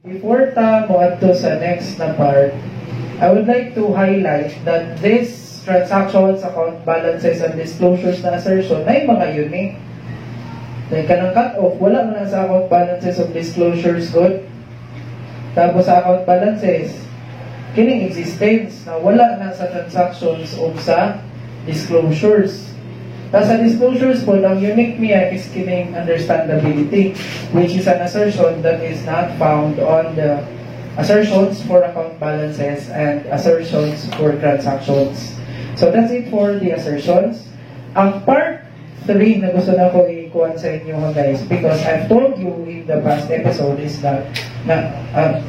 Before ta mo adto sa next na part, I would like to highlight that this transactions, account balances, and disclosures na assertion ay mga unique. Dahil kanang cut-off, wala mo na sa account balances of disclosures good. Tapos sa account balances, kining existence na wala na sa transactions o sa disclosures. Tapos sa disclosures po, ang unique niya is kining understandability, which is an assertion that is not found on the assertions for account balances and assertions for transactions. So that's it for the assertions. Ang part 3 na gusto na ko i-kuhan sa inyo guys, because I've told you in the past episode is that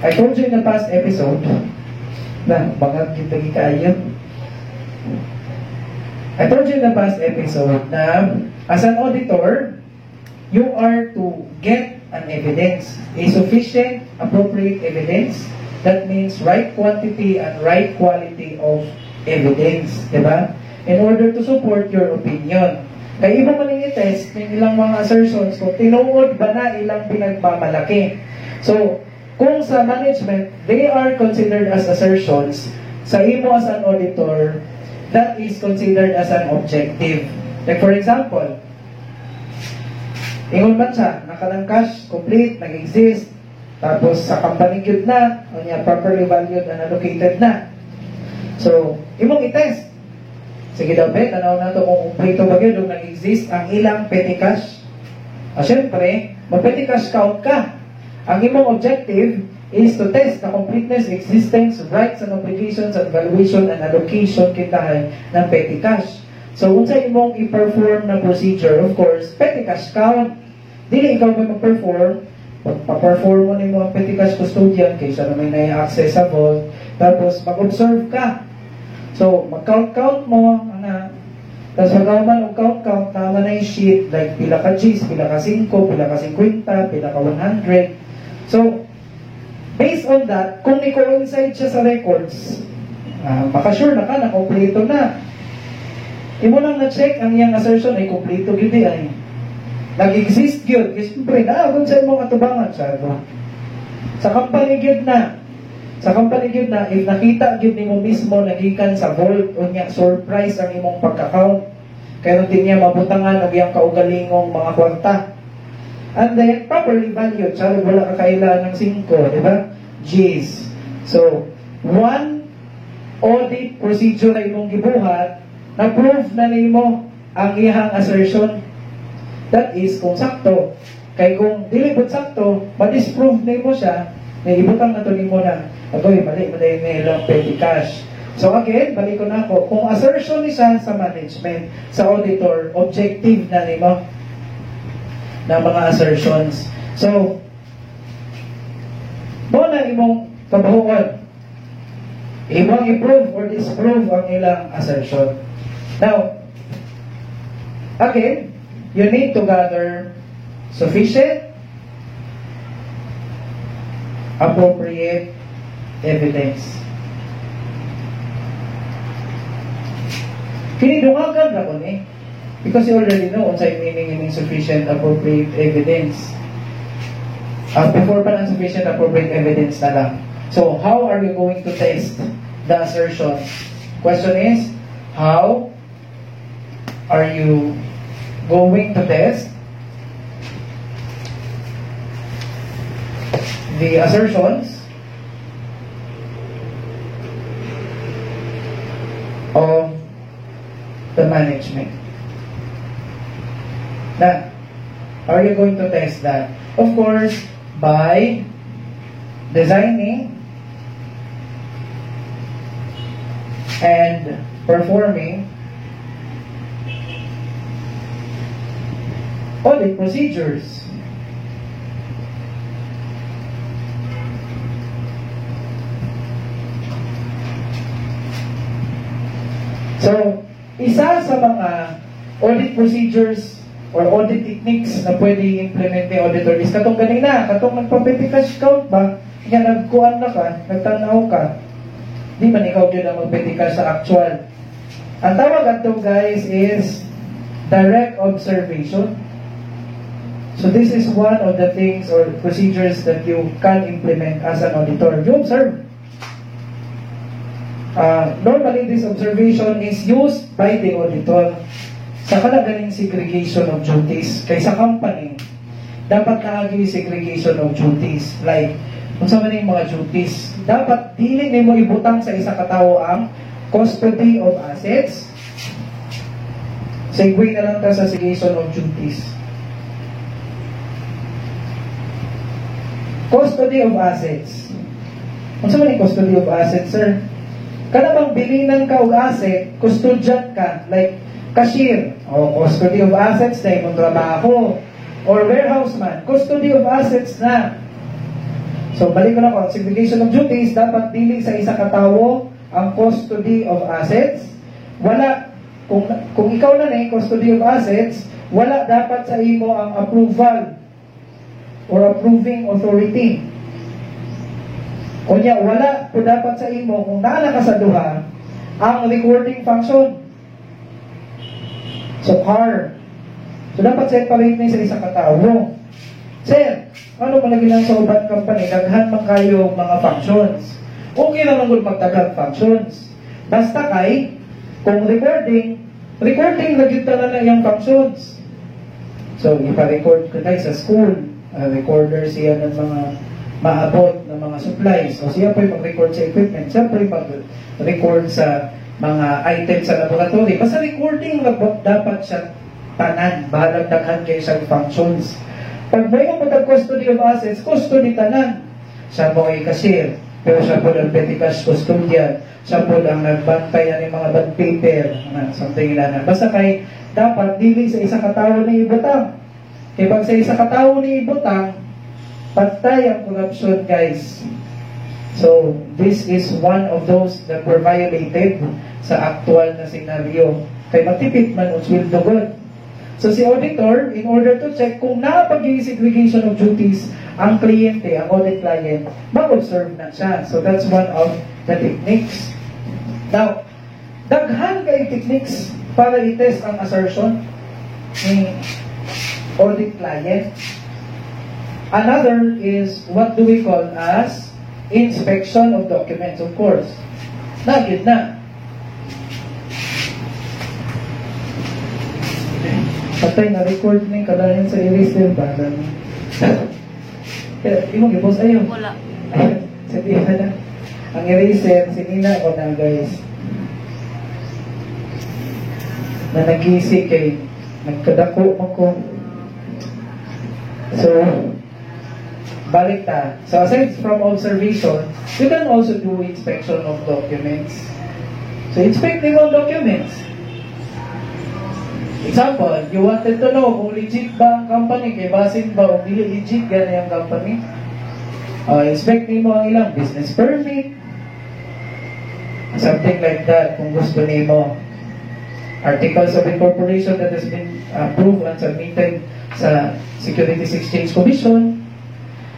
I told you in the past episode na baka kita kayo. I told you in the past episode na as an auditor, you are to get an evidence, a sufficient, appropriate evidence. That means right quantity and right quality of evidence, diba? In order to support your opinion. Kaya iba man yung i-test ng ilang mga assertions kung tinuod ba na ilang pinagmamalaki. So, kung sa management, they are considered as assertions, sa imo as an auditor, that is considered as an objective. Like for example, ingon man siya, nakalang cash, complete, nag-exist, tapos sa company good na, o niya, properly valued and allocated na. So, imong i-test. Sige daw, bet, tanaw na ito kung kompleto ba yun, nung nag-exist ang ilang petty cash. Siyempre, mag-petty cash count ka. Ang imong objective is to test the completeness, existence, rights and obligations, and valuation and allocation kintahan ng petty cash. So, kung sa imong i-perform na procedure, of course, petty cash count. Dili ikaw may mag-perform, pa-perform mo na yung mga petty cash custodian kaysa na may na-access sa vault, tapos mag-observe ka. So, mag-count-count mo, tapos mag-count count-count, tama na yung sheet, like pila ka G's, pila ka 5, pila ka 50, pila ka 100. So, based on that, kung i-coincide siya sa records, makasure na ka, na-kompleto na. Imo lang na-check ang iyang assertion ay kompleto gini ay. Nag-exist yun. Kasi siyempre, kung sa imong atubangan siya. Sa company yun na. Sa company yun na, if nakita yun mo mismo, nagikan sa vault, o niya, surprise ang imong pagka-count. Kaya nung din niya mabutangan o iyang kaugalingong mga kwarta. And then, properly valued. Siya, wala ka kailangan ng 5, di ba? G's. So, one audit procedure na imong gibuhat, na-prove na nimo ang iyang assertion. That is, kung sakto. Kaya kung dilibot sakto, ma-disprove nimo siya, may ibutang na ito nimo na, agoy, mali lang petty cash. So again, balik ko na ako. Kung assertion ni siya sa management, sa auditor, objective na nimo na mga assertions. So, doon na imong kabuhuan. Imong i-prove or disprove ang ilang assertion. Now, again, you need to gather sufficient, appropriate evidence. Kinidungagan na ko ni. Because you already know what's meaning sufficient, appropriate evidence. Before pa lang sufficient, appropriate evidence na lang. So, how are you going to test the assertion? Question is, how are you going to test the assertions of the management? Now, how are you going to test that? Of course, by designing and performing audit procedures. So, isa sa mga audit procedures or audit techniques na pwede i-implement ni auditor is katong ganina, katong nagpa-petty cash count ba, kaya nagkuhan na ka, nagtanaw ka, di man ikaw yun ang mag-petty cash sa actual. Ang tawag ato guys is direct observation. So this is one of the things or procedures that you can implement as an auditor. You observe. Normally, this observation is used by the auditor sa kalagaling segregation of duties. Kay sa company, dapat naagi segregation of duties. Like, kung sa maning mga duties, dapat dili nimo ibutang sa isa ka tawo ang custody of assets. Segue na lang ta sa segregation of duties. Custody of assets. Kung sa maning custody of assets, sir? Kana bang bilinan ka og asset, custodian ka, like cashier, o custody of assets na imong trabaho, or warehouse man, custody of assets na. So, balik ko na ko, segregation of duties, dapat dili sa isa ka tawo ang custody of assets. Wala, kung ikaw na custody of assets, wala dapat sa imo ang approval or approving authority. Kunya, wala po dapat sa imo kung naala ka sa duha ang recording function. So, car. So, dapat separate na sa isa ka tawo. Sir, ano malagi lang sa uban company, daghan man kayo mga functions. Okay naman kung magtagang functions. Basta kay, kung recording lagi talaga yung functions. So, ipa-record ko tayo sa school. Recorder siya ng mga maabot ng mga supplies. O siya po yung mag-record sa equipment. Siya po yung mag-record sa mga items sa laboratory. Basta recording, dapat siya tanan. Bahalang daghan kayo sa functions. Pag may custody of assets, custody tanan. Siya po ay cashier. Pero siya po ang petty cash custodian. Siya po ang nagbantay ng mga bond paper. Something na. Basta kay, dapat dili sa isa katao na ibutang. Kaya pag sa isa katao na ibutang, patay ang corruption, guys. So, this is one of those that were violated sa actual na senaryo. Kaya matipid man ang sweldo God. So, si auditor, in order to check kung napag-segregation of duties ang kliyente, ang audit client, mag-observe na siya. So, that's one of the techniques. Now, daghan kay techniques para i-test ang assertion ni audit client. Another is what do we call as inspection of documents, of course. Nagid na. Patay na record na yung kadayan sa eraser ba? Imong i-post ayun. Wala. Sabihin na. Ang eraser, sinina ko na, guys. Na nag-isip kay nagkadako mo ko. So, balik ta. So, aside from observation, you can also do inspection of documents. So, inspect the documents. Example, you wanted to know kung legit ba ang company, kay basin ba o dili legit gana yung company. Inspect mo ang ilang business permit. Something like that, kung gusto nimo. Articles of incorporation that has been approved and submitted sa Securities Exchange Commission.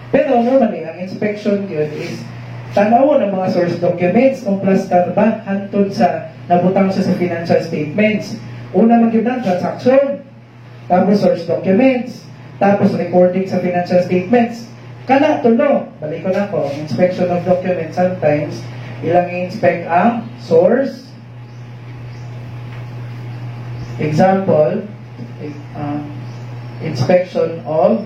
Pero normally, ang inspection yun is tanaw ng mga source documents kung plastar ba hantod sa nabutang sa financial statements. Una magyud ng transaction, tapos source documents, tapos recording sa financial statements. Kana tulo, balik ko na ko, inspection of documents sometimes, ilang i-inspect ang source. Example, inspection of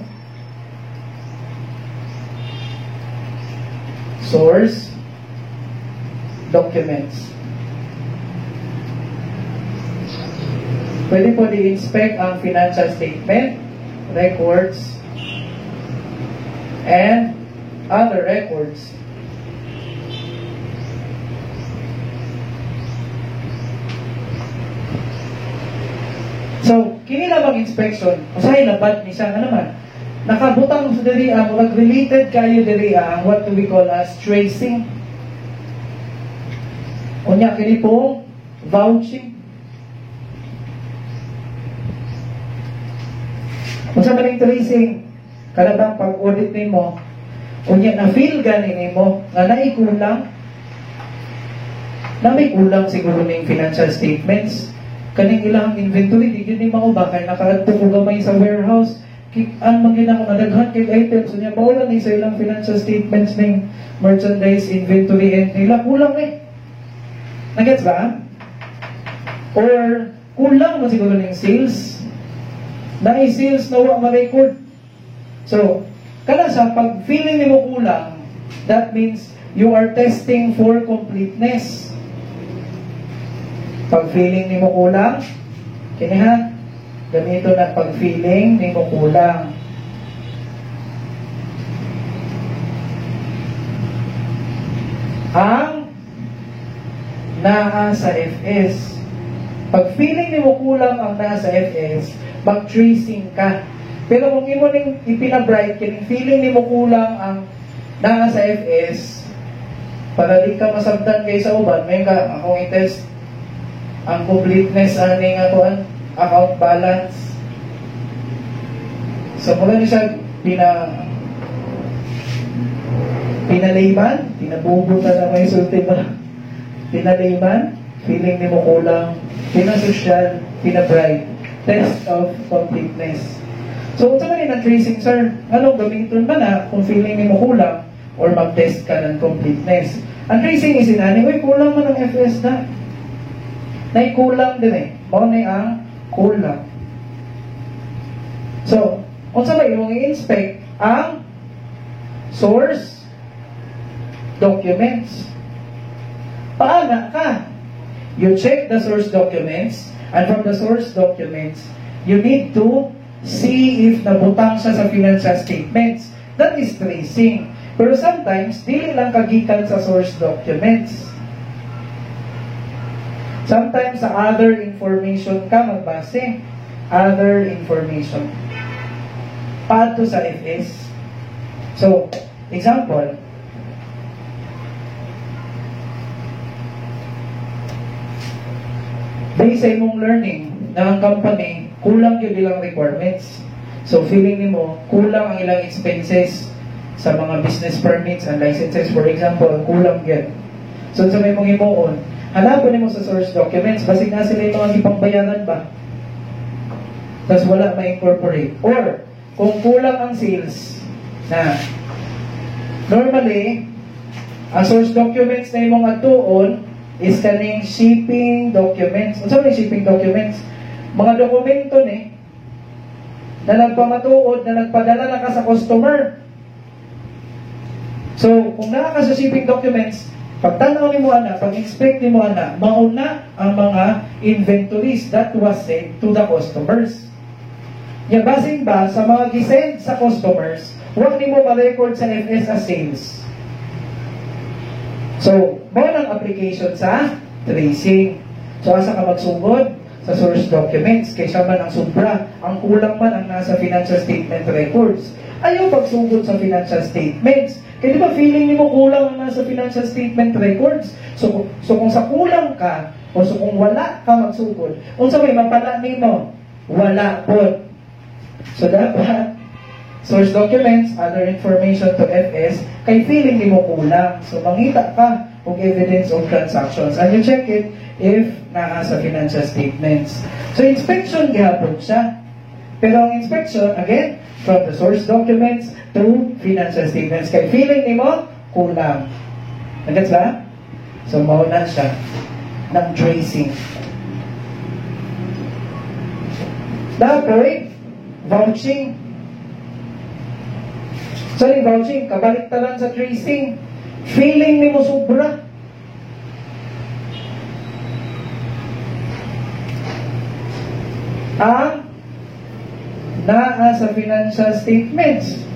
source documents. Pwede po i-inspect ang financial statement, records, and other records. So, kini na mag-inspection, usahay na bad ni siya, ano naman, nakabutang sa diri ang related kayo diri ang what we call as tracing. Unya kini po, vouching. Kung sa maling tracing, kada bang pag-audit nimo, unya na-feel gani nimo, nga naikulang, na may kulang siguro ng financial statements, kaning ilang inventory, di yun ni mao ba, kaya nakaadto ko gamay sa warehouse, ang magina ko nadaghan kay items niya maulan ni sa ilang financial statements ning merchandise inventory entry nila kulang nagets ba? Or kulang man siguro ning sales na sales na wa ma-record. So kada sa pag feeling nimo kulang, that means you are testing for completeness. Pag feeling nimo kulang, kini ha, ganito na pag feeling nimo kulang. Ang naa sa FS. Pag feeling nimo kulang ang naa sa FS, mag-tracing ka. Pero kung imo ning ipina-bright, kining feeling nimo kulang ang naa sa FS, para di ka masabtan kay sa uban, may ka akong i-test ang completeness aning ako account balance. So mula ni siya pinalayman, pinabubutan na may sulti ba? Pinalayman, feeling ni mo kulang, pinasosyal, pinabright, test of completeness. So unsa man na tracing, sir? Anong gamiton ba na kung feeling ni mo kulang or mag-test ka ng completeness? Ang tracing is inani, kulang man ang FS na. Kulang din mao na ang kulang. So, unsa ba imong i-inspect ang source documents? Paana ka? You check the source documents, and from the source documents, you need to see if nabutang siya sa financial statements. That is tracing. Pero sometimes, dili lang kagikan sa source documents. Sometimes sa other information ka magbase. Other information. Pato sa FS. So, example. Based sa imong learning na ang company, kulang yung ilang requirements. So, feeling nimo kulang ang ilang expenses sa mga business permits and licenses. For example, kulang yan. So, sa may mong imoon, hanapin mo sa source documents, basig na sila yung mga ipangbayaran ba? Tapos wala ma-incorporate. Or, kung kulang ang sales, na normally, ang source documents na imong atuon is kaning shipping documents. Ano sa shipping documents? Mga dokumento na nagpamatuod, na nagpadala na ka sa customer. So, kung naka sa shipping documents, pagtanaw ni mo pag-inspect ni mo mauna ang mga inventories that was sent to the customers. Basing ba sa mga gisend sa customers, huwag ni mo ma-record sa FS as sales. So, mga ng application sa tracing. So, asa ka magsugod? Sa source documents. Kaysa man ang sobra, ang kulang man ang nasa financial statement records. Ayaw pagsugod sa financial statements. Kaya di ba feeling ni mo kulang ang nasa financial statement records? So kung sa kulang ka, o so kung wala ka magsugod, kung sa may mapala ni mo, wala po. So dapat, source documents, other information to FS, kay feeling ni mo kulang. So mangita ka og evidence of transactions. And you check it if nasa financial statements. So inspection gihapon siya. Pero ang inspection, again, from the source documents to financial statements. Kay feeling ni mo, kulang. Nagets ba? So, mauna siya ng tracing. Dapat, vouching. So, yung vouching, kabaliktaran sa tracing. Feeling ni mo sobra. Ang naa sa financial statements.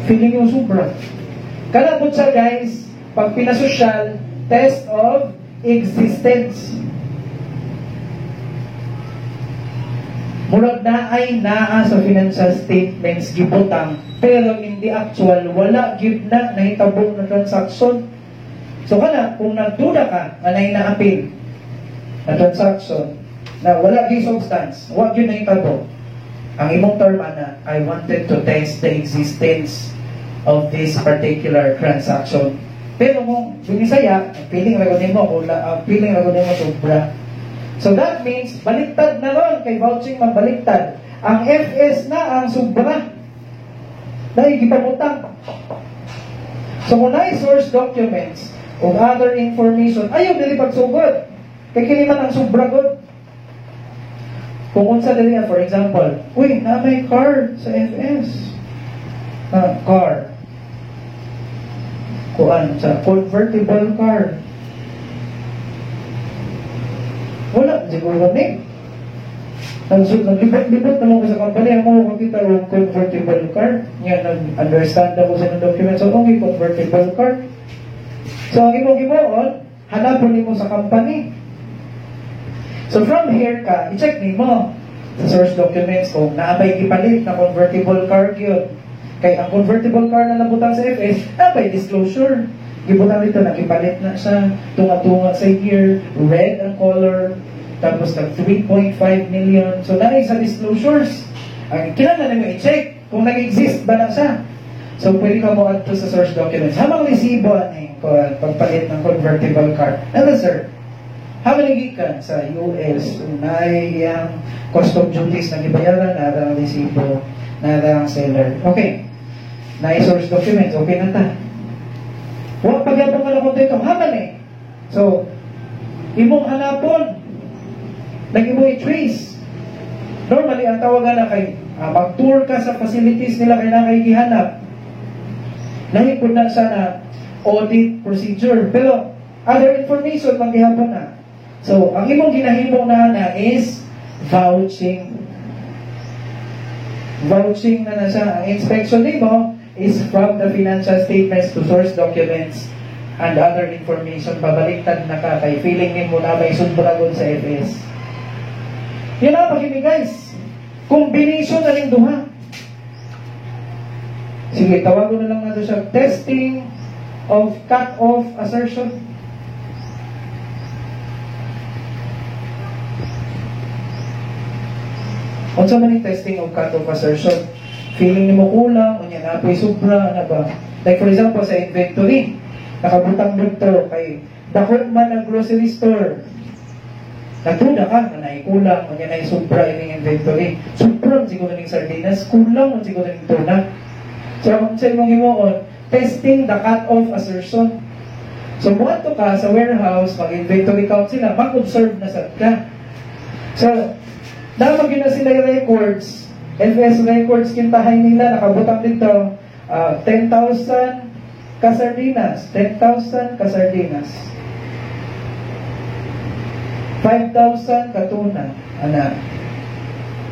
Feeling yung sobra. Kalabot sa guys, pag pinasosyal, test of existence. Murag na ay naa sa financial statements gibutang, pero hindi actual, wala gib na nahitabong na transaction. So kana, kung nagduda ka, anay na-appeal na transaction, na wala gi substance, wag yun nahitabo. Ang imong term I wanted to test the existence of this particular transaction. Pero kung binisaya, feeling ragonin mo, feeling ragonin mo sobra. So that means, baliktad na ron, kay vouching man baliktad. Ang FS na ang sobra. Dahil gipamutang. So kung na-source documents o other information, ayaw dili pagsugod. Kaya kiniman ang sobra good. Kung unsa dili, for example, uy, na may car sa FS. Car. Kuan sa convertible car. Wala, siguro ni. Naglibot naman ko sa company, ako makita yung convertible car. Yan, nag-understand ako sa document. So, okay, convertible car. So, ang imong-imoon, hanapon mo sa company. So, from here ka, i-check mo sa source documents kung naabay ipalit na convertible car yun. Kaya ang convertible car na nabutang sa FS, naabay disclosure. Gibutang dito, nakipalit na siya, tunga-tunga sa year, red ang color, tapos nag 3.5 million. So, naay sa disclosures. Ang kailangan mo i-check kung nag-exist ba na siya. So, pwede ka mo add to sa source documents. Hamang resibo pagpalit ng convertible car. Ano, sir? Hamang gikan sa US, naay ang custom duties na gibayaran, nada ang resibo, nada ang seller. Okay. Naay source documents. Okay na ta. Huwag pagyapong ka na kung dito. Haman eh. So, imong hanapon, nag-imo i-trace. Normally, ang tawagan na kay, mag-tour ka sa facilities nila kay na kay gihanap. Nahipod na siya na audit procedure. Pero, other information, mag-ihapon na. So, ang imong ginahimong na is vouching. Vouching na siya. Ang inspection nimo is from the financial statements to source documents and other information. Pabaliktad na ka kay feeling nimo na may sunduragon sa FS. Yan na pag-ibig guys. Combination na rin duha. Sige, tawagon na lang natin siya. Testing of cut-off assertion. Unsa man yung testing of cut-off assertion? Feeling ni mo kulang, o niya na apoy sobra, ano ba? Like for example, sa inventory, nakabutang dito kay dako man ang grocery store. Nagtuna ka, na naikulang, o niya na sobra ining inventory. Sobrang siguro ng sardinas, kulang o siguro ng tuna. So, kung sa imong himuon, testing the cut-off assertion. So, buhato ka sa warehouse, mag-inventory count sila, mag-observe na sad ka. So, dapat yun na sila yung records, FS records, kintahay nila, nakabutang dito, 10,000 kasardinas, 10,000 kasardinas, 5,000 katuna, ana.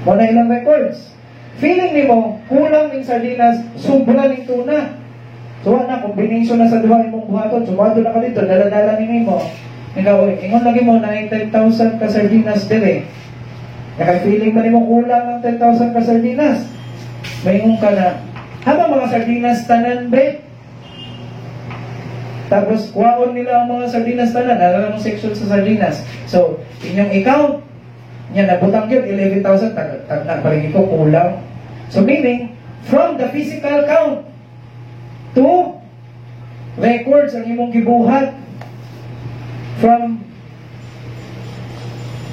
Muna ilang records. Feeling ni mo, kulang ng sardinas, sobra ng tuna. So, na, combination na sa duha imong buhaton, sumado na ka dito, dala-dala ni mo. Ikaw, ingon lagi mo na 10,000 kasardinas dire. Kaya feeling mo ni mo kulang ng 10,000 kasardinas. Mayroon ka na, habang mga sardinas tanan, be? Tapos, kuwaon nila ang mga sardinas tanan, alam section sa sardinas. So, inyong i-count, yan, nabutang yun, 11,000, nagparingin ko, kulang. So, meaning, from the physical count to records ang imong gibuhat from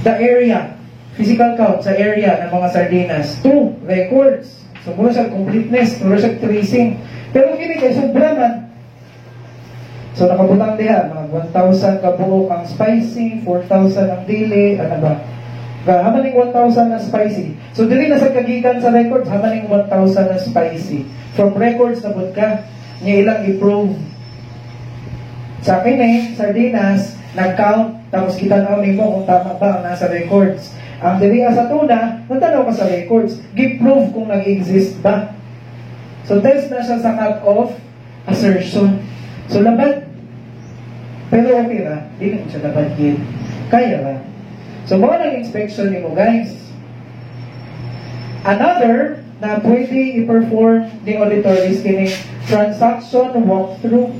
the area, physical count sa area ng mga sardinas to records. So, mula siya completeness, mula siya tracing. Pero kini kay sobra man. So, nakabutang diha, mga 1,000 kabuok ang spicy, 4,000 ang dili, ano ba? Hamaning 1,000 na spicy. So, dili na sa kagikan sa records, hamaning 1,000 na spicy. From records na bud ka, niya ilang i-prove. Sa akin sardinas, nag-count, tapos kita na mo kung tama ba ang nasa records. Ang dili sa tuna, natanaw ka sa records, give-prove kung nag-exist ba. So, test na siya sa cut-off assertion. So, labad. Pero okay na, hindi naman siya labad yun. Kaya ba? So, mga nag-inspection ni mo, guys. Another na pwede i-perform ni auditor is kining transaction walkthrough.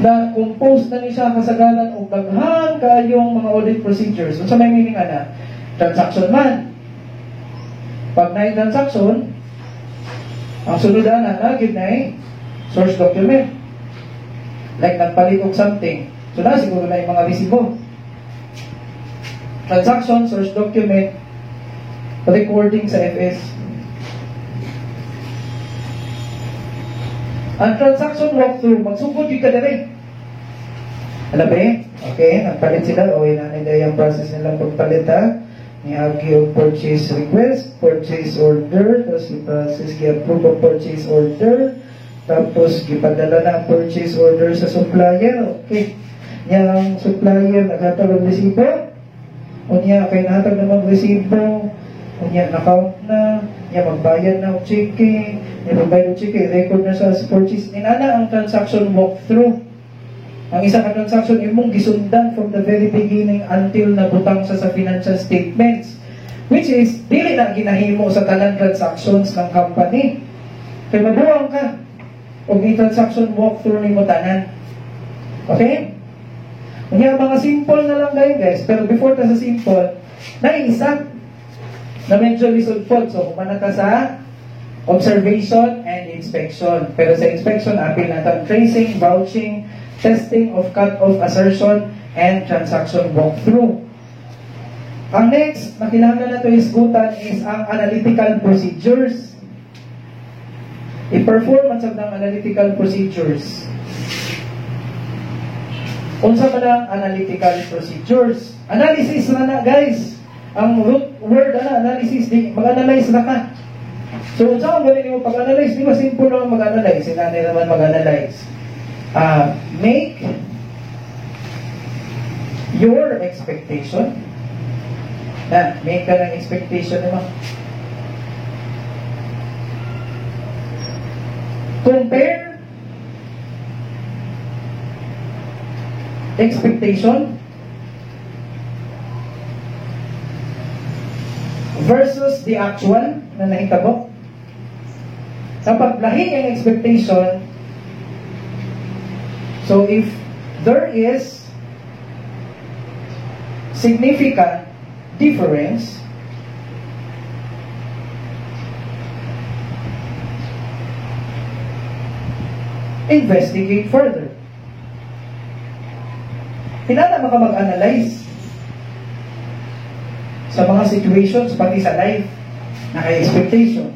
Na compose na ni siya kasagalan o daghan kayong mga audit procedures. So, sa may meaning na, transaction man. Pag na-transaction, ang sunudan na nagid na source document. Like nagpalit og something. So na siguro na yung mga resibo. Transaction, source document, recording sa FS. Ang transaction walkthrough, magsugod yung ka na rin. Alam ba eh? Okay, nagpalit sila. O inanay yung process nilang pagpalit ha. Ni-argue yung purchase request, purchase order, tapos i-process i-approve ang purchase order, tapos ipadala na ang purchase order sa supplier. Okay. Yung supplier naghatag ng resibo. O niya, kay nahatag na mag-resibo. O niya, na-count na. Niya, magbayad na ang checking. Niya, magbayad ng checking. Record na sa purchase. Inana ang transaction walkthrough. Ang isang transaction imong gisundan from the very beginning until nabutang sa financial statements. Which is, dili na ginahimo sa talang transactions ng company. Kaya mabuang ka. Kung i-transaction walkthrough ni mo tanan. Okay? Kaya mga simple na lang kayo guys. Pero before ta sa simple, naisa na medyo lisod-pod. So, kumana ka sa observation and inspection. Pero sa inspection, apil natin tracing, vouching, testing of cut-off assertion, and transaction walkthrough. Ang next na kailangan natin isgutan is ang analytical procedures. I-perform ang sabdang analytical procedures. Unsa man ang analytical procedures? Analysis na guys. Ang root word analysis, mag-analyze na ka. So, unsa ang galing mo pag-analyze? Di ba simple naman mag-analyze? Sinanay naman mag-analyze. Make your expectation. Make ka ng expectation naman. Compare expectation versus the actual na nahitabo. Kapag lahi ang expectation, so if there is significant difference, investigate further. Hinala ka mag-analyze sa mga situations, pati sa life, naka-expectation.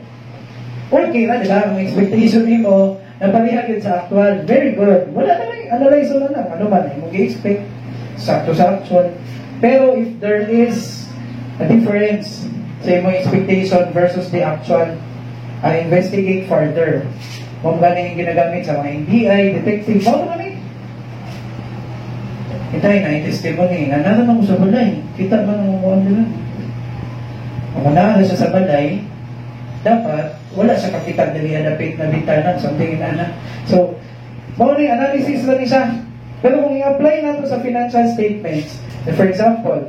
Okay na, diba? Ang expectation mo, napalihan yun sa actual, very good. Wala na lang, analyze na lang. Ano man, yung mag-expect, sakto sa actual. Pero if there is a difference sa yung expectation versus the actual, investigate further. Kung galing yung ginagamit sa mga NBI, detective, mo naman Itay na, i-testimony. Nananan ako sa balay. Kita ba nang umuwan nila? Kung nanahan siya sa balay, dapat, wala siya kakita dali adapit na bitanan, something na. So, mga analysis lang isa. Pero kung i-apply nato sa financial statements, for example,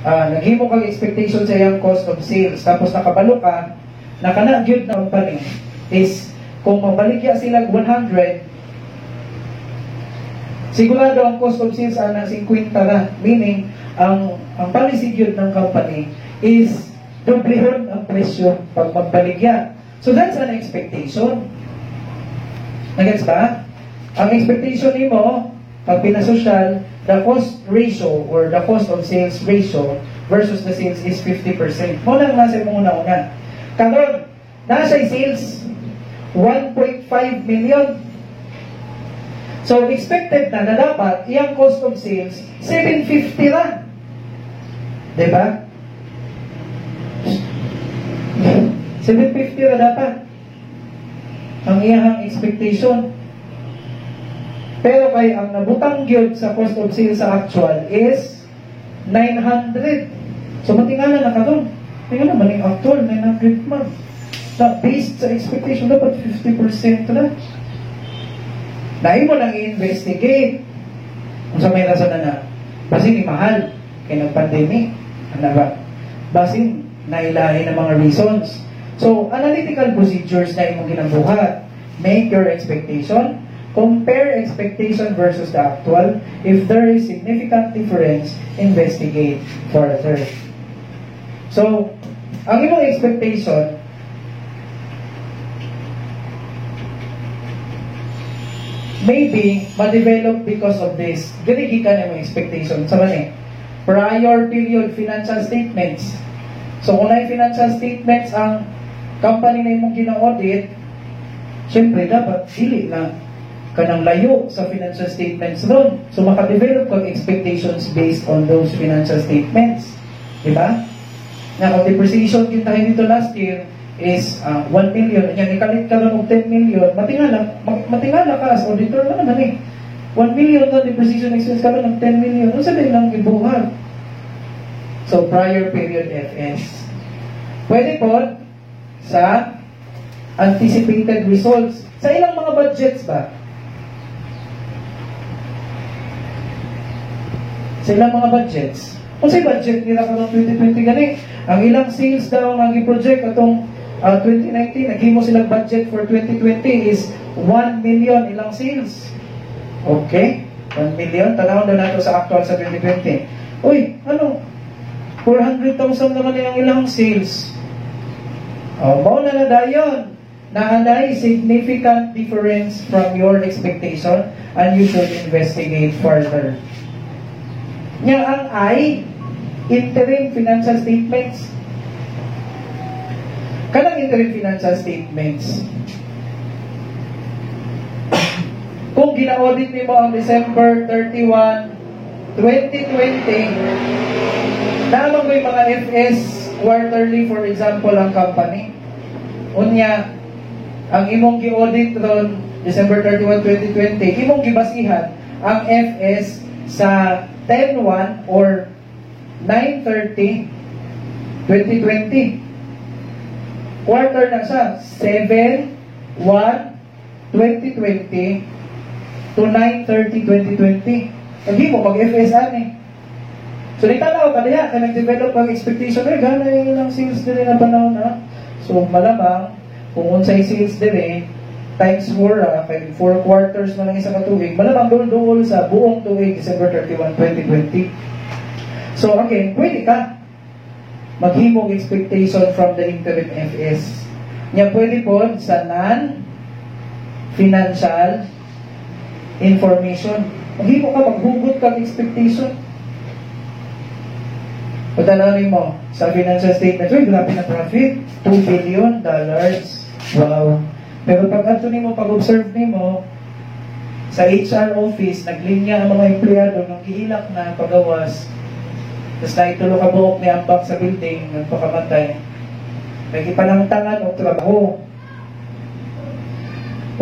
naghimo kang expectation sa iyang cost of sales, tapos nakabalo ka, nakanagyod na company, is, kung mabaligya sila 100, sigurado ang cost of sales na 50 na. Meaning, ang policy yun ng company is doblehon ang presyo pag magbaligya. So that's an expectation. Nagets ba? Ang expectation mo, pag pinasosyal, the cost ratio or the cost of sales ratio versus the sales is 50%. Mo lang nasa mong una-una. Karon, nasa sales 1.5 million. So, expected na dapat, iyang cost of sales, 750 na. Diba? 750 na dapat. Ang iyang expectation. Pero kay ang nabutang gyud sa cost of sales sa actual is 900. So, matingala na ka doon. Tingnan naman yung actual, 900 man. So, based sa expectation, dapat 50% na. Dahil mo lang i-investigate kung sa may rason na basin ni mahal kaya nag-pandemic ano ba? Basin nailahi ng mga reasons. So, analytical procedures na imong ginabuhat. Make your expectation, compare expectation versus the actual. If there is significant difference, investigate further. So, ang imong expectation maybe, ma-develop because of this. Ganigi ka na yung expectation. Sa mani, prior period financial statements. So kung na financial statements ang company na imong gina-audit, syempre dapat dili na kanang layo sa financial statements doon. So maka-develop kang expectations based on those financial statements. Diba? Na kung depreciation kita dito last year is 1 million, yan ikalit ka lang ng 10 million, matingala ka as auditor na naman eh. 1 million na depreciation expense ka lang ng 10 million, ano sabihin lang ibuhat? So prior period FS. Pwede po sa anticipated results. Sa ilang mga budgets ba? Sa ilang mga budgets. Kung sa budget nila ka ng 2020 gani, ang ilang sales daw ang i-project atong 2019, naghimo silang budget for 2020 is 1 million ilang sales. Okay? 1 million. Tanawin na nato sa actual sa 2020. Uy, ano? 400,000 naman yung ilang sales. Mao na dayon. Na significant difference from your expectation and you should investigate further. Nya ang I, interim financial statements. Kanang interim financial statements, kung gina-audit nimo ang December 31, 2020, naman ko yung mga FS quarterly, for example, ang company. Unya, ang imong gi-audit ron December 31, 2020, imong gibasihan ang FS sa 10/1 or 9/30, 2020. Quarter na siya, 7/1/2020 to 9/30/2020. Hindi mo mag-FSR eh. So, nitanaw ka diya, kaya nag-develop ang expectation, gana yung ilang sales din na panahon na. So, malamang, kung unsay sales din times 4, kaya 4 quarters na lang isa katuig, malamang doon sa buong tuig, December 31, 2020. So, again, pwede ka maghimong expectation from the interim FS. Nya pwede po sa non-financial information. Maghimo ka, maghugot ka expectation. Patanawin mo, sa financial statement, grabe na profit, $2 billion. Wow. Pero pag ato nimo, pag-observe nimo, sa HR office, naglinya ang mga empleyado ng gihilak na pagawas. Tapos naitulo ka buhok ni ambak sa building, nagpakamatay. Nagkipanangtangan o trabaho.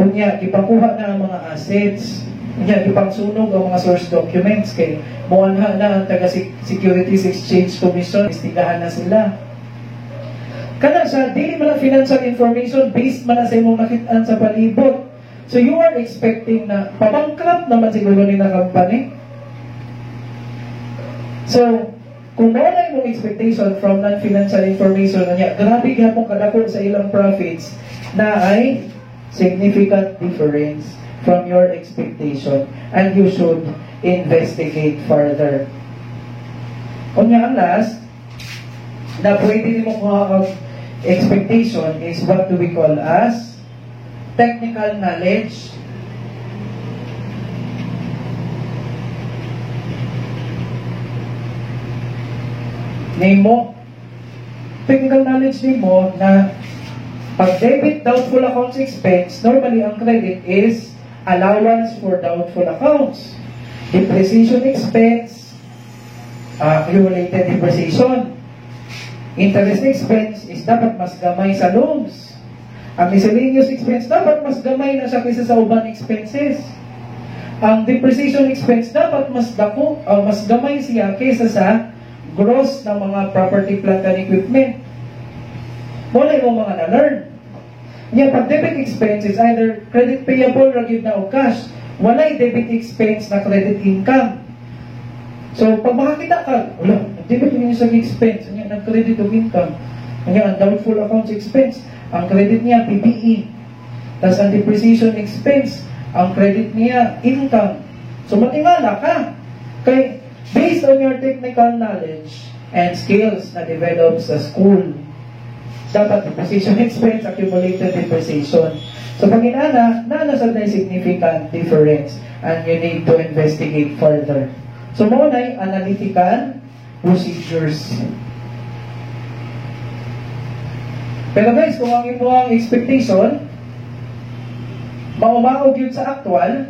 Unya, ipakuha na ang mga assets. Unya, ipangsunog ang mga source documents. Kaya muanha na ang taga-Securities Exchange Commission, istigahan na sila. Kana siya, dili man ang financial information based man sa imong nakitaan sa palibot. So you are expecting na pabangkrut naman siguro ni na company. So, kung wala yung expectation from non-financial information na niya, grabe gapong kadako sa ilang profits na ay significant difference from your expectation and you should investigate further. Kung nga ang last, na pwede mo mga expectation is what do we call as technical knowledge. Name mo, technical knowledge name mo na pag debit doubtful accounts expense, normally ang credit is allowance for doubtful accounts. Depreciation expense, accumulated depreciation. Interest expense is dapat mas gamay sa loans. Ang miscellaneous expense dapat mas gamay na siya kaysa sa uban expenses. Ang depreciation expense dapat mas dako, mas gamay siya kaysa sa gross ng mga property, plant, and equipment. Wala yung mga na-learn. Yan, pag debit expense is either credit payable or give na o cash. Wala yung debit expense na credit income. So, pag makakita ka, wala, debit yung isang expense, yan, nag-credit of income. Yan, ang doubtful accounts expense, ang credit niya, PPE. Tapos ang depreciation expense, ang credit niya, income. So, matingala ka. Kaya, based on your technical knowledge and skills na develop sa school, dapat depreciation expense, accumulated depreciation. So pag inana, nanasad na significant difference and you need to investigate further. So muna ay analytical procedures. Pero guys, kung ang inyong expectation, maumaog yun sa actual,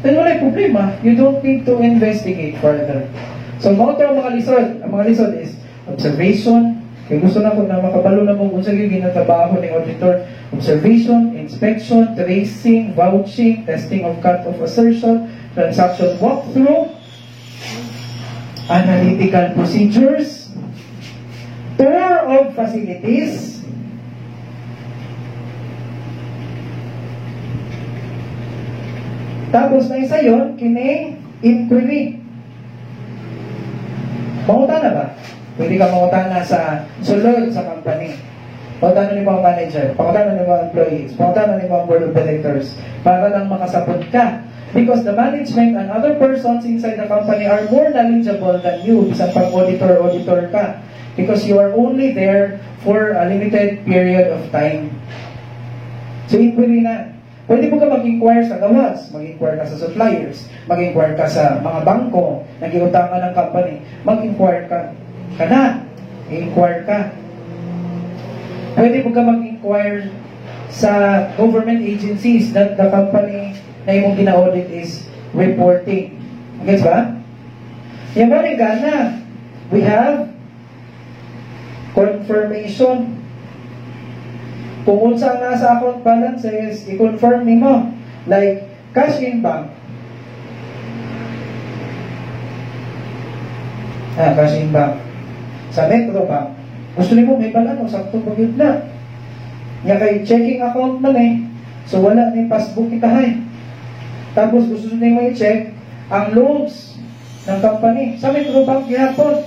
then wala problema. You don't need to investigate further. So, mga ito ang mga lisod. Ang mga lisod is observation. Kaya gusto na ko na makabalo na mong kung saan yung ginatrabaho ng auditor. Observation, inspection, tracing, vouching, testing of cut-off assertion, transaction walkthrough, analytical procedures, tour of facilities, tapos na isa yun, kining inquiry. Mangutana ba? Pwede ka mangutana sa sulod sa company. Pangutana ni mga manager, pangutana ni mga employees, pangutana ni mga board of directors, para lang makasabot ka. Because the management and other persons inside the company are more knowledgeable than you. Isang pang-auditor ka. Because you are only there for a limited period of time. So, inquiry na. Pwede mo ka mag-inquire sa gawas, mag-inquire ka sa suppliers, mag-inquire ka sa mga bangko, nag-iutangan ng company, mag-inquire ka na, i-inquire ka. Pwede mo ka mag-inquire sa government agencies that the company na imong gina-audit is reporting. Gets ba? Yan ba rin gana? We have confirmation. Kung unsa ang nasa account balances, i-confirm nimo. Like, cash in bank. Cash in bank. Sa Metro Bank. Gusto nimo may balance, sakto bagid na. Nga kay checking account man eh. So wala ni passbook itahay. Tapos gusto nimo i-check ang loans ng company. Sa Metro Bank gihapon.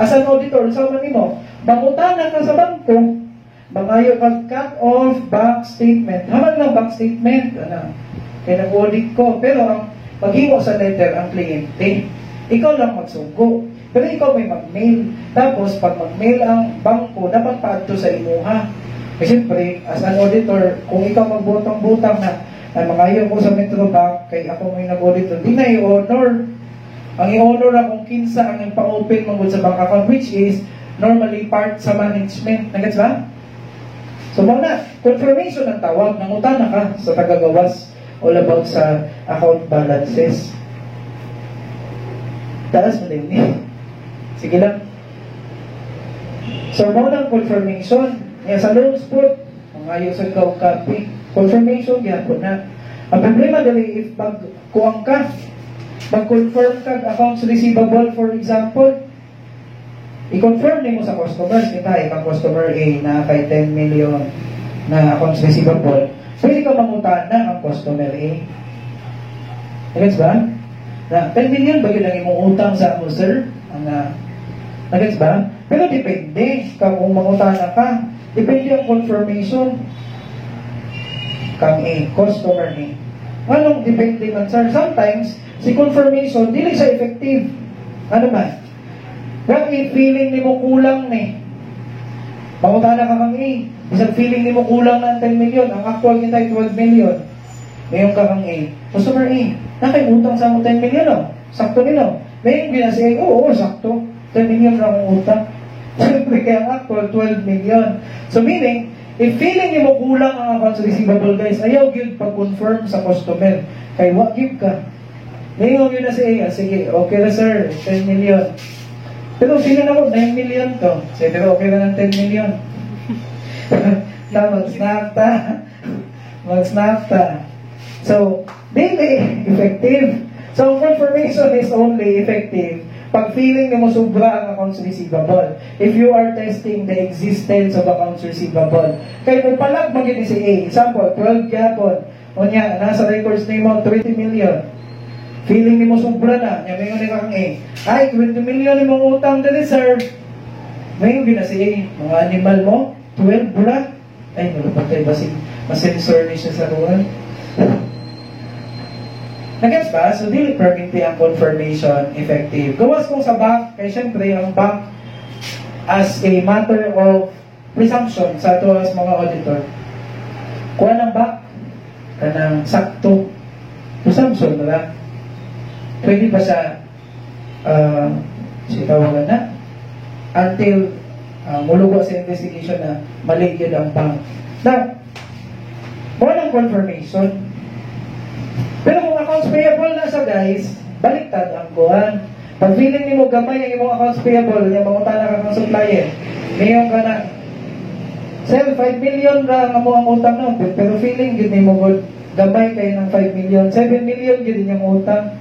As an auditor, sama nimo, mangutana ka sa bangko, mangayo kag cut-off bank statement. Haman lang bank statement, kaya nag-audit ko. Pero ang maghimo sa letter ang kliyente, ikaw lang magsugo. Pero ikaw may mag-mail. Tapos, pag mag-mail ang bangko, dapat paadto sa imuha. Kasi siyempre, as an auditor, kung ikaw magbutang-butang na mangayo ko sa Metro Bank, kay ako may nag-auditor, di na i-honor. Ang i-honor akong kinsa ang ipa-open mong sa bank account, which is normally part sa management. Nagets ba? So, muna, confirmation ang tawag, nangutana ka sa tagagawas all about sa account balances. Taas mo din eh. Sige lang. So, muna ang confirmation. Sa loans po, mga ayos ang copy. Confirmation, yan po na. Ang problema dali, if magkuang ka, mag-confirm ka accounts receivable, for example, i-confirm mo sa customers, kita, ikang customer A na kay 10 million na accounts receivable, pwede ka mangutan na ang customer A. Nagets ba? Na 10 million ba yun ang imong utang sa ako, sir? Nagets ba? Pero depende kung mangutan na ka. Depende ang confirmation kang A, customer A. Anong depende man, sir? Sometimes, si confirmation, dili siya effective. Ano ba? What if feeling ni mo kulang ni? Mangutana ka kang A. Isang feeling ni mo kulang ng 10 million. Ang actual niya tayo 12 million. Ngayon ka kang A. Customer A, nakaiutang sa mo 10 million o? Sakto nila. Ngayon binasi A, oo, sakto. 10 million na akong utang. Siyempre kaya ang actual 12 million. So meaning, if feeling ni mo kulang ang accounts receivable, guys, ayaw yun pag-confirm sa customer. Kaya what give ka? Ngayon yun na si A. Sige, okay na sir, 10 million. Pero feeling ako, 9 million to. Sige, pero okay na ng 10 million. Mag-snap ta. So, daily effective. So, confirmation is only effective pag feeling na mo sobra ang accounts receivable. If you are testing the existence of accounts receivable. Kaya kung palag magiging si A, example, 12 gapon, o niya, nasa records na mo, 20 million. Feeling ni mo sobra na, niya ngayon na kang A. Ay, 20 million ni mong utang na reserve. Ngayon ginasi A, mga animal mo, 12 bulat. Ay, malapagay ba masensor ni siya sa ruwan? Nagets ba? So, dili permitty ang confirmation effective. Gawas kong sa bank, kaya syempre, ang bank as a matter of presumption sa ito as mga auditor. Kuha ng bank, kanang sakto, presumption, wala? Pwede ba siya So itawagan na until mulugo sa investigation na mali yun ang bank. Now, walang confirmation. Pero kung accounts payable na sa guys, baliktad ang kuhan. Pag feeling ni mo gamay ang imong accounts payable, yung mga utana ka ng supplier, ngayon ka na, sir, 5 million ra nga mo ang utang no, pero feeling yun ni mo good, gamay kayo ng 5 million, 7 million yun yung utang.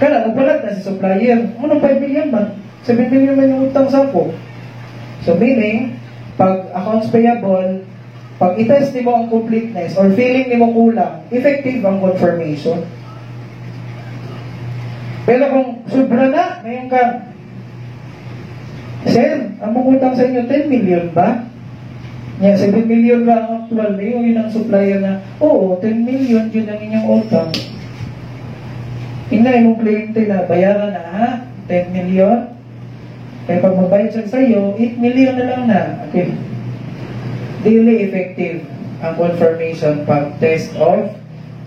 Kaya magbalat na si supplier, ano 5 million man? 7 million man yung utang sa ako. So meaning, pag accounts payable, pag itest ni mo ang completeness or feeling ni mo kulang, effective ang confirmation. Pero kung sobra na, ngayon ka, sir, ang mangutang sa inyo, 10 million ba? Yan, 7 million lang ang actual. Ngayon yun ang supplier na, oo, 10 million, yun ang inyong utang. Inay mong kliyente na, bayaran na ha, 10 million. Kaya pag magbayad siya sa iyo, 8 million na lang na. Okay. Daily effective ang confirmation pag test of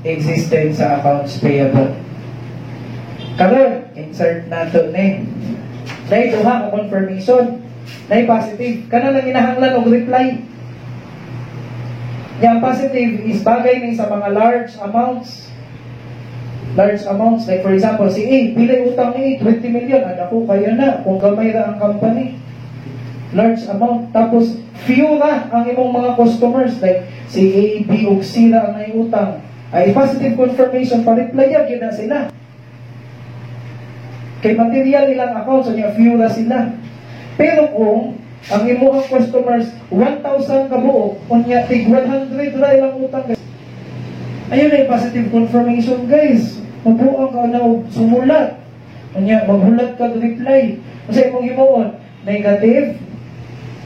existence sa accounts payable. Karon, insert nato ni. Dahil duha ka confirmation. Dahil positive. Kana lang inahanglan og reply. Yang positive is bagay ning sa mga large amounts. Large amounts. Like for example, si A, pilay utang ni A, 20 million. Ako, kaya na. Kung gamay ra ang company. Large amount. Tapos, few ra ang imong mga customers. Like, si A, B, o C ra ang may utang. Ay, positive confirmation. Pa-reply yan, na sila. Kay material ilang account, so niya few na sila. Pero kung ang imuhang customers 1,000 kabuo, kunya tig 100 na ilang utang guys. Ayun ay positive confirmation guys. Mabuang ka na sumulat. Kunya maghulat ka reply. Kasi imong himuon, negative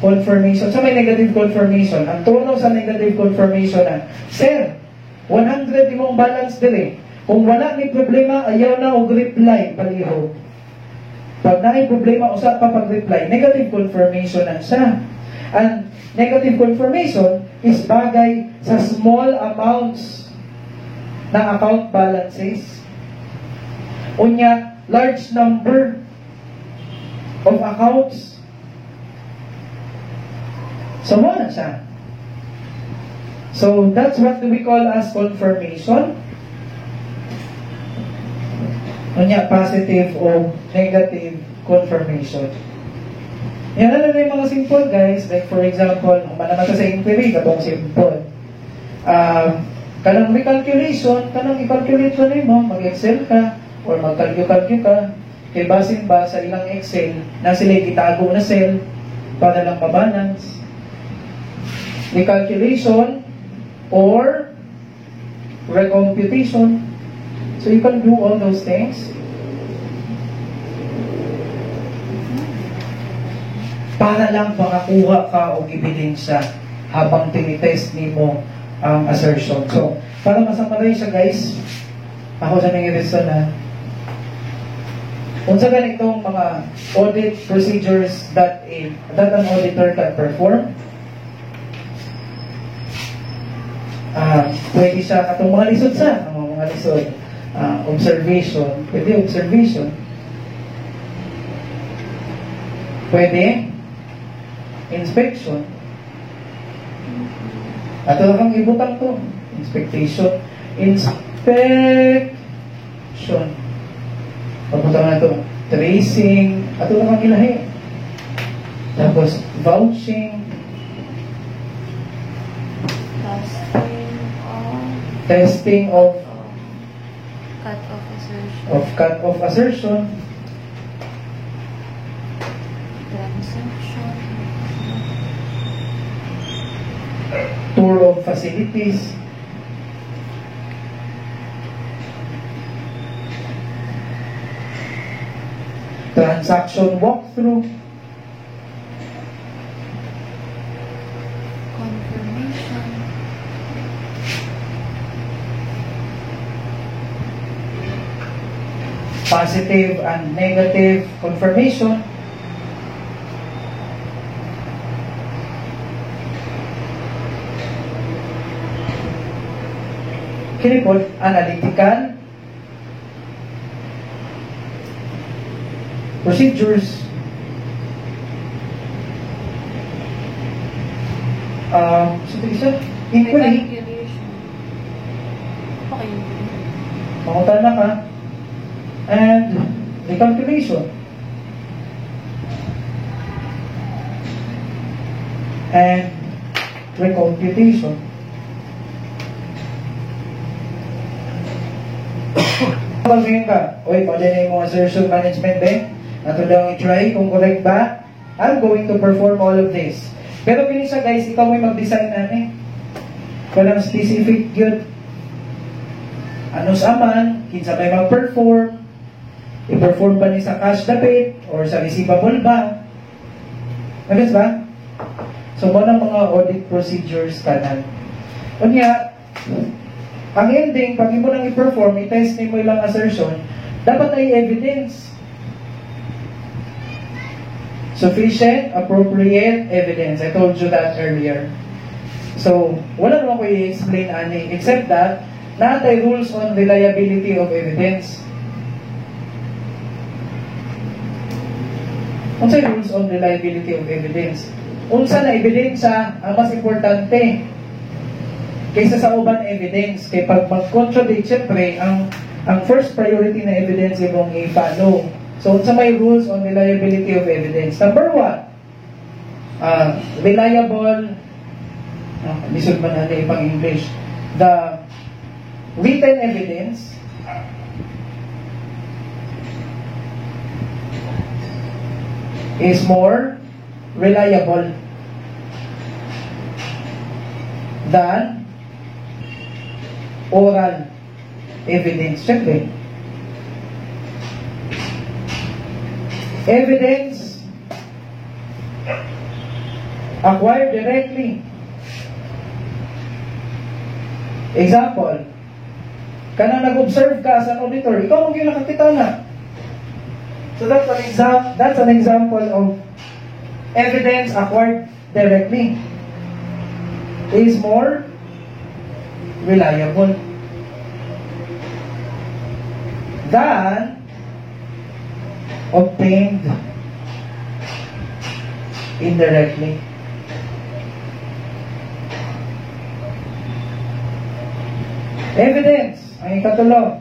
confirmation. So may negative confirmation. Ang tunaw sa negative confirmation na, sir, 100 imong balance dili. Kung wala ni problema, ayaw na og reply paliho. Pag naay problema, usap pa pag-reply, negative confirmation na siya. And negative confirmation is bagay sa small amounts na account balances. Unya, large number of accounts. So, mo na siya. So, that's what we call as confirmation. Unya, positive o negative confirmation. Yan na yung mga simple guys. Like for example, manamata sa inquiry, katong simple. Kanang recalculation, kanang i-calculate ko na mo, mag-excel ka, or mag-calculate ka, kay basin ba sa ilang Excel, na sila itago na cell, para lang mabalance. Recalculation, or recomputation. So you can do all those things. Para lang makakuha ka o ebidensya habang tinitest nimo ang assertion. So, para masamalay siya guys, ako sa nangyarisa na unsa ganitong mga audit procedures that an auditor can perform. Pwede siya katong mga lisod sa mga lisod. Observation. Pwede observation. Pwede inspection. Ato na kang ibutang to. Inspection. Inspection. Pagputang na to. Tracing. Ato na kang ilahi. Tapos vouching. Testing of cut-off assertion. Transaction. Tour of facilities. Transaction walkthrough. Confirmation. Positive and negative confirmation. Kini po, analytical. procedures. So isa, inquiry. Pangutan na ka. And recalculation. And recomputation. Pag-ngayon ka, oy, pwede na yung mga assertion management nato daw i-try kung correct ba. I'm going to perform all of this. Pero pinisa guys, ikaw may mag-design na walang specific yun. Ano sa man, kinsa may mag-perform, i-perform ba ni sa cash debit or sa receivable ba? Nagets ba? So, mo ng mga audit procedures kanan. Kunya, ang ending, pag mo nang i-perform, i-test mo ilang assertion, dapat na i-evidence. Sufficient, appropriate evidence. I told you that earlier. So, wala naman ko i-explain ani, except that, natay rules on reliability of evidence. Unsay rules on reliability of evidence? Unsa na ebidensya ang mas importante kaysa sa uban evidence. Kay pag mag-contradict, syempre, ang first priority na evidence yung i-follow. So, unsa may rules on reliability of evidence? Number 1, reliable, lisod man natin ipang English, the written evidence is more reliable than oral evidence. Siyempre, evidence acquired directly. Example, kana nag-observe ka as an auditor, ikaw mag-yung nakakita na. So that's an example of evidence acquired directly is more reliable than obtained indirectly. Evidence, ang ikatulo.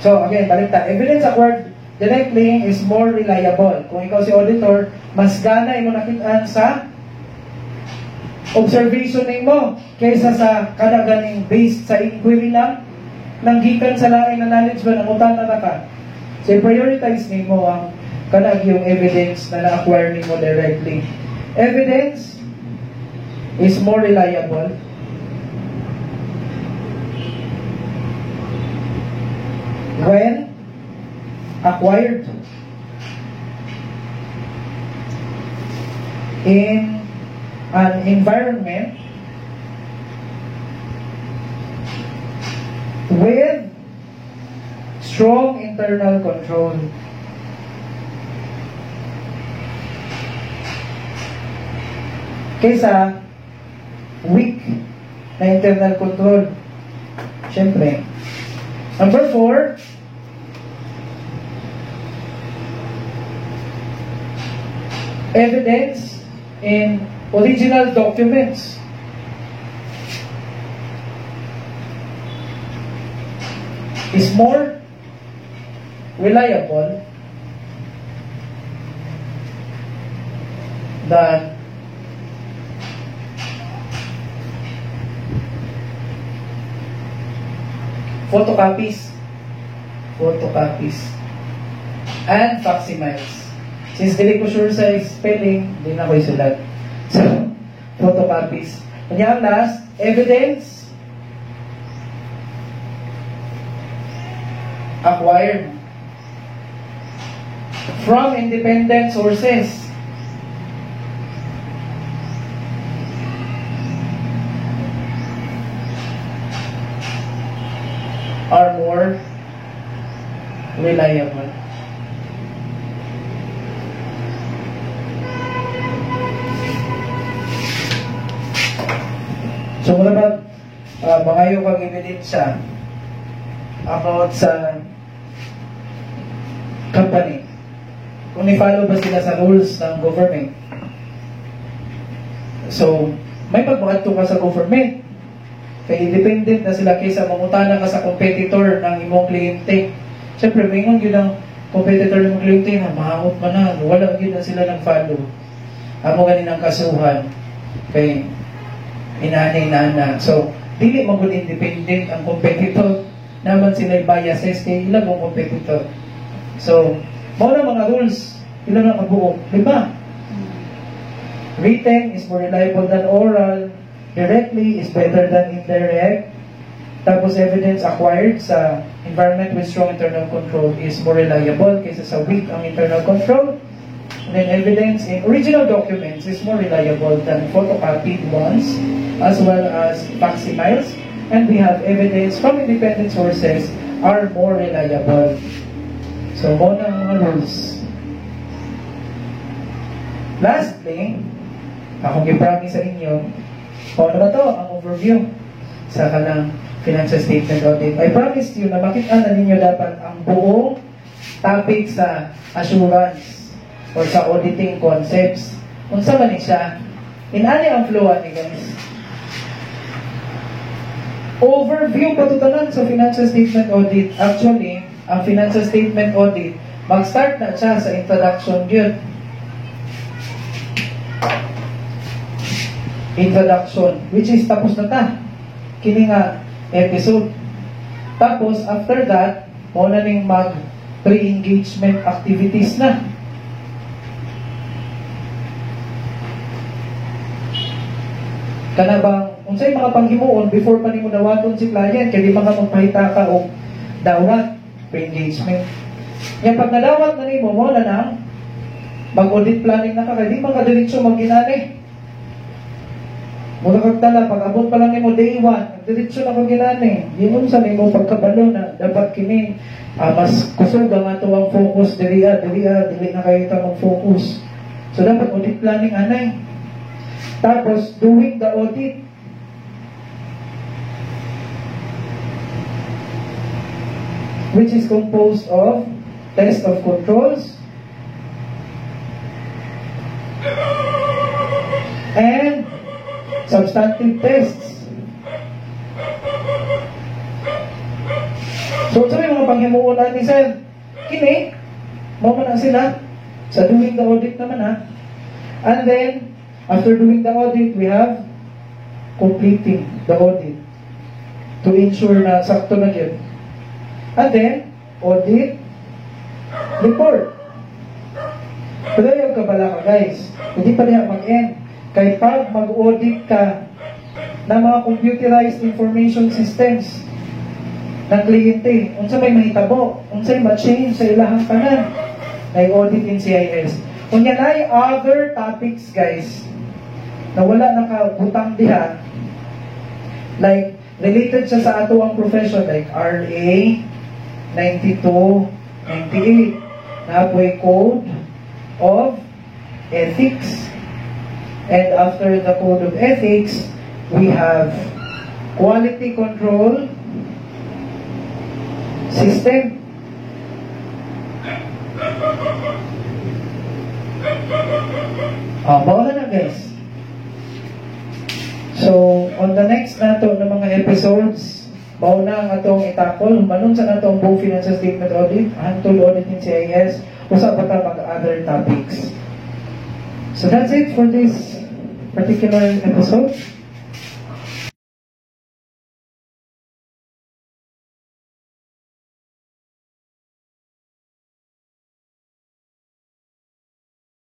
So again, balik ta. Evidence acquired directly is more reliable. Kung ikaw si auditor, mas gana imo nakitaan sa observation nimo kaysa sa kada ganing based sa inquiry lang nanggikan sa lain na knowledge ba nangutan na ka. So prioritize nimo ang kanang yung evidence na na-acquire nimo directly. Evidence is more reliable when acquired in an environment with strong internal control. Kaysa weak na internal control. Siyempre. Number 4, evidence in original documents. Is more reliable than photocopies and facsimiles. Since dili ko sure sa spelling, di na ko isulat. So, photocopies. Kanya ang last, evidence acquired from independent sources. Are more reliable. So, muna ba, mangayo kang ebidensya about sa company. Kung i-follow ba sila sa rules ng government. So, may pagbuhat ka sa government. Kaya independent na sila kaysa mangutana ka sa competitor ng imong kliyente. Siyempre, may yun ang competitor ng imong kliyente na mahamot man na. Wala yun na sila ng follow. Amo ganinang kasuhan. Kay inana. So, dili magul independent ang competitor. Naman sila'y biases kay ilang mong competitor. So, mga mga rules, ilan ang kabuo. Diba? Written is more reliable than oral. Directly is better than indirect. Tapos evidence acquired sa environment with strong internal control is more reliable kaysa sa weak ang internal control. And then evidence in original documents is more reliable than photocopied ones, as well as facsimiles. And we have evidence from independent sources are more reliable. So, muna ang mga rules. Lastly, akong i-promise sa inyo, ano na to, ang overview sa kanang financial statement audit. I promise you na makita na ninyo dapat ang buong topic sa assurance or sa auditing concepts. Unsa man ni siya? Inani ang flow ni guys. Overview patutanan sa financial statement audit. Actually, ang financial statement audit, mag-start na siya sa introduction yun. Introduction, which is tapos na ta. Kini nga episode. Tapos, after that, muna ning mag pre-engagement activities na. Kana bang, unsay mga panghimuon before pa nimo dawaton si client, kaya di ba ka magpahita ka o dawat pre-engagement. Yan, pag nadawat na nimo, muna na, mag-audit planning na ka, kaya di ba ka diretso mag-inani. Muna kagtala, pag abot pa lang nimo day 1, diretso na kag-inani. Yun sa nimo pagkabalo na dapat kini, mas kusog ang ato ang focus, dili na kayo ta mag-focus. So, dapat audit planning anay. Tapos, doing the audit. Which is composed of test of controls and substantive tests. So, ito yung mga panghimuon natin, sir. Kini, mo na sila sa doing the audit naman, ha? And then, after doing the audit, we have completing the audit to ensure na sakto na yun. And then, audit report. Pero yung kabala ka, guys. Hindi pa niya mag-end. Kaya pag mag-audit ka ng mga computerized information systems ng kliyente, unsa may mahitabo, unsay ma-change sa ilahang tanan, na audit in CIS. Kung yan ay other topics, guys, na wala nakabutang diha, like, related siya sa ato ang profession, like RA 92, 98, na apoy Code of Ethics. And after the Code of Ethics, we have Quality Control System. Bawa na guys. So, on the next nato ng mga episodes, bawa na ang atong itakol, manon sa natong buong financial statement audit, handle audit in CIS, usap pa ta mag-other topics. So that's it for this particular episode.